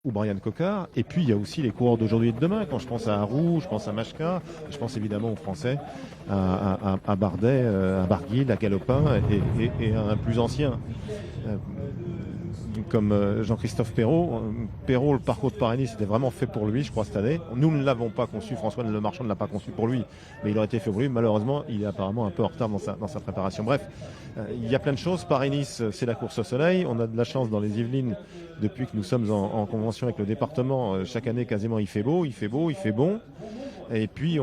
ou Brian Cocard. Et puis il y a aussi les coureurs d'aujourd'hui et de demain. Quand je pense à Harou, je pense à Machka, je pense évidemment aux Français, à Bardet, à Barguil, à Galopin et à un plus ancien. Comme Jean-Christophe Perrault. Perrault, le parcours de Paris-Nice, c'était vraiment fait pour lui, je crois, cette année. Nous ne l'avons pas conçu, François Le Marchand ne l'a pas conçu pour lui, mais il aurait été fait pour lui. Malheureusement, il est apparemment un peu en retard dans sa préparation. Bref, il y a plein de choses. Paris-Nice, c'est la course au soleil. On a de la chance dans les Yvelines, depuis que nous sommes en convention avec le département. Chaque année, quasiment, il fait beau, il fait beau, il fait bon. Et puis,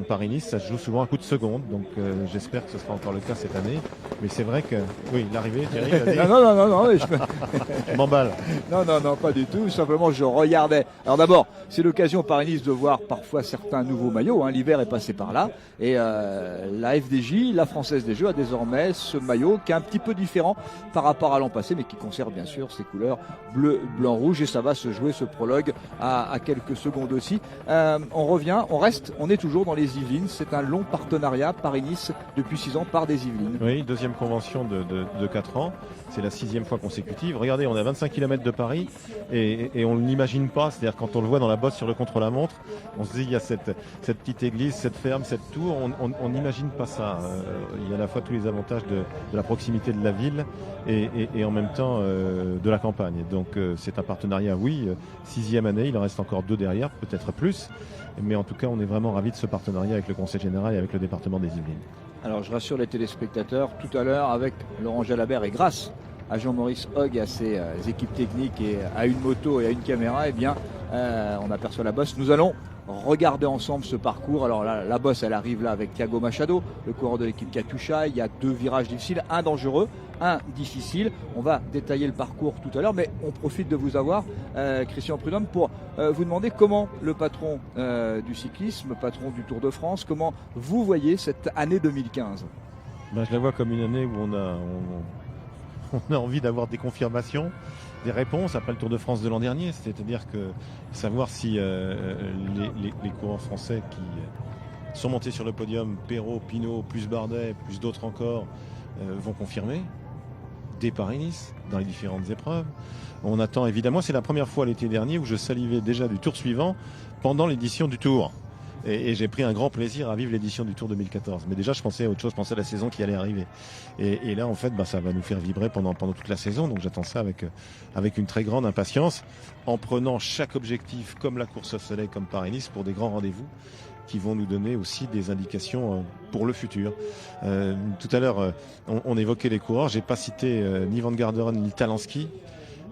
Paris-Nice, ça se joue souvent un coup de seconde. Donc, j'espère que ce sera encore le cas cette année. Mais c'est vrai que, oui, l'arrivée, Thierry, vas-y. Non, Je m'emballe. non, pas du tout. Simplement, je regardais. Alors d'abord, c'est l'occasion Paris-Nice de voir parfois certains nouveaux maillots. L'hiver est passé par là. Et la FDJ, la Française des Jeux, a désormais ce maillot qui est un petit peu différent par rapport à l'an passé, mais qui conserve bien sûr ses couleurs bleu, blanc, rouge. Et ça va se jouer ce prologue à quelques secondes aussi. On revient, on est toujours dans les Yvelines. C'est un long partenariat Paris-Nice depuis 6 ans par des Yvelines. Oui, deuxième convention de 4 ans. C'est la 6e fois consécutive. Regardez, on est à 25 km de Paris et on ne l'imagine pas. C'est-à-dire quand on le voit dans la bosse sur le contre-la-montre, on se dit il y a cette petite église, cette ferme, cette tour. On n'imagine pas ça. Il y a à la fois tous les avantages de la proximité de la ville et en même temps de la campagne. Donc c'est un partenariat, oui, 6e année. Il en reste encore 2 derrière, peut-être plus. Mais en tout cas, on est vraiment ravis de ce partenariat avec le Conseil général et avec le département des Yvelines. Alors je rassure les téléspectateurs, tout à l'heure avec Laurent Jalabert et grâce à Jean-Maurice Hogg et à ses équipes techniques et à une moto et à une caméra, eh bien on aperçoit la bosse. Nous allons regarder ensemble ce parcours. Alors la bosse, elle arrive là avec Thiago Machado, le coureur de l'équipe Katusha. Il y a 2 virages difficiles, un dangereux, un difficile. On va détailler le parcours tout à l'heure, mais on profite de vous avoir, Christian Prudhomme, pour vous demander comment le patron du cyclisme, patron du Tour de France, comment vous voyez cette année 2015. Je la vois comme une année où on a envie d'avoir des confirmations, des réponses après le Tour de France de l'an dernier. C'est-à-dire que savoir si les coureurs français qui sont montés sur le podium, Perrault, Pinot, plus Bardet, plus d'autres encore, vont confirmer dès Paris-Nice dans les différentes épreuves. On attend évidemment, c'est la première fois l'été dernier où je salivais déjà du Tour suivant pendant l'édition du Tour. Et j'ai pris un grand plaisir à vivre l'édition du Tour 2014. Mais déjà, je pensais à autre chose, je pensais à la saison qui allait arriver. Et là, en fait, ça va nous faire vibrer pendant toute la saison. Donc j'attends ça avec une très grande impatience, en prenant chaque objectif, comme la course au soleil, comme Paris-Nice, pour des grands rendez-vous qui vont nous donner aussi des indications pour le futur. Tout à l'heure, on évoquait les coureurs. J'ai pas cité ni Van Garderen ni Talansky.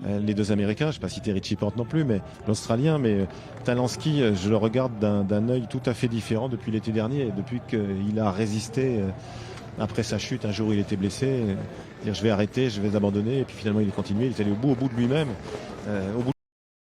Les 2 Américains, je ne vais pas citer Richie Porte non plus, mais l'Australien, mais Talansky, je le regarde d'un œil tout à fait différent depuis l'été dernier et depuis qu'il a résisté après sa chute. Un jour, il était blessé, dire je vais arrêter, je vais abandonner, et puis finalement il est continué, il est allé au bout de lui-même, au bout